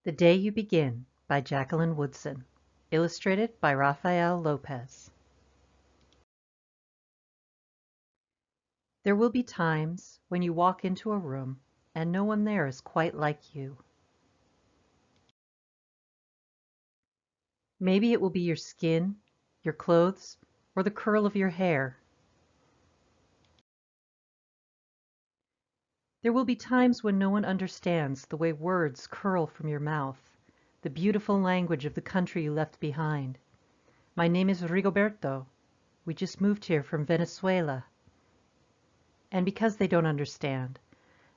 The Day You Begin by Jacqueline Woodson. Illustrated by Rafael Lopez. There will be times when you walk into a room and no one there is quite like you. Maybe it will be your skin, your clothes, or the curl of your hair. There will be times when no one understands the way words curl from your mouth, the beautiful language of the country you left behind. My name is Rigoberto. We just moved here from Venezuela. And because they don't understand,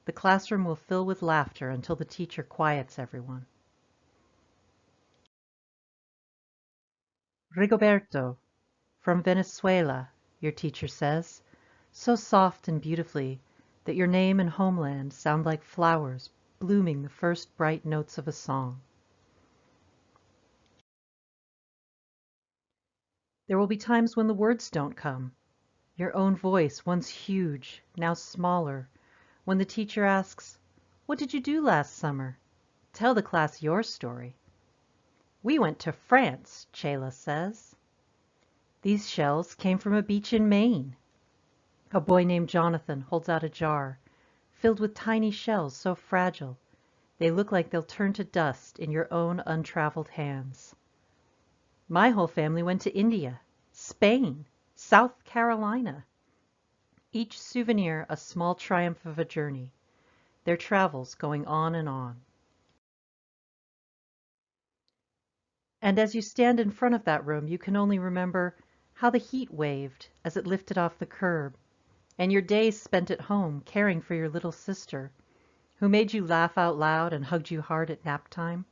the classroom will fill with laughter until the teacher quiets everyone. Rigoberto, from Venezuela, your teacher says, so soft and beautifully that your name and homeland sound like flowers blooming the first bright notes of a song. There will be times when the words don't come. Your own voice, once huge, now smaller, when the teacher asks, "What did you do last summer? Tell the class your story." "We went to France," Chela says. "These shells came from a beach in Maine." A boy named Jonathan holds out a jar, filled with tiny shells so fragile, they look like they'll turn to dust in your own untraveled hands. "My whole family went to India, Spain, South Carolina." Each souvenir a small triumph of a journey, their travels going on and on. And as you stand in front of that room, you can only remember how the heat waved as it lifted off the curb, and your days spent at home caring for your little sister, who made you laugh out loud and hugged you hard at nap time.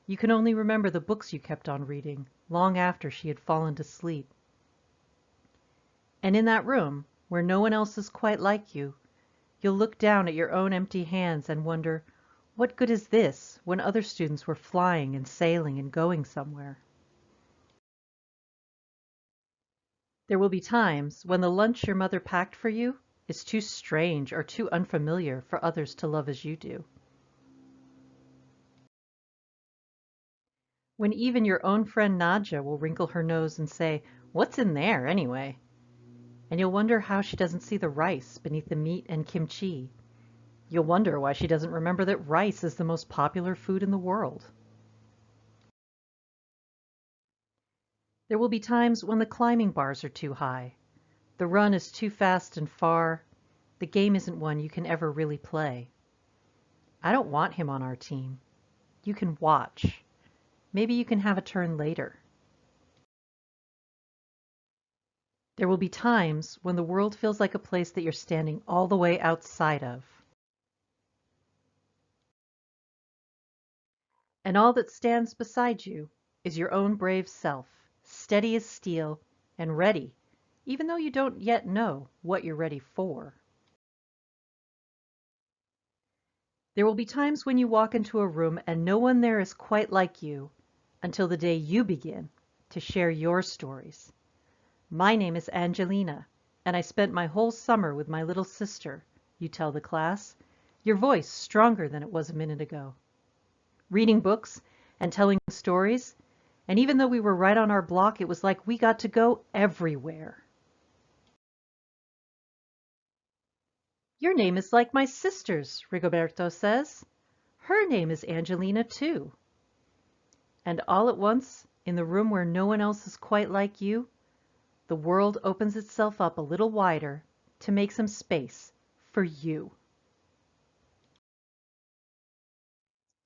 You can only remember the books you kept on reading, long after she had fallen to sleep. And in that room, where no one else is quite like you, you'll look down at your own empty hands and wonder, what good is this when other students were flying and sailing and going somewhere? There will be times when the lunch your mother packed for you is too strange or too unfamiliar for others to love as you do. When even your own friend Nadja will wrinkle her nose and say, "What's in there, anyway?" And you'll wonder how she doesn't see the rice beneath the meat and kimchi. You'll wonder why she doesn't remember that rice is the most popular food in the world. There will be times when the climbing bars are too high, the run is too fast and far, the game isn't one you can ever really play. I don't want him on our team. You can watch. Maybe you can have a turn later. There will be times when the world feels like a place that you're standing all the way outside of. And all that stands beside you is your own brave self, steady as steel and ready, even though you don't yet know what you're ready for. There will be times when you walk into a room and no one there is quite like you until the day you begin to share your stories. My name is Angelina, and I spent my whole summer with my little sister, you tell the class, your voice stronger than it was a minute ago. Reading books and telling stories, and even though we were right on our block, it was like we got to go everywhere. Your name is like my sister's, Rigoberto says. Her name is Angelina, too. And all at once, in the room where no one else is quite like you, the world opens itself up a little wider to make some space for you.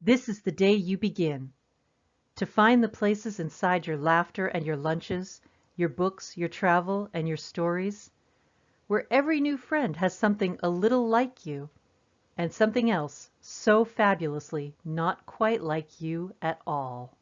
This is the day you begin. To find the places inside your laughter and your lunches, your books, your travel, and your stories, where every new friend has something a little like you, and something else so fabulously not quite like you at all.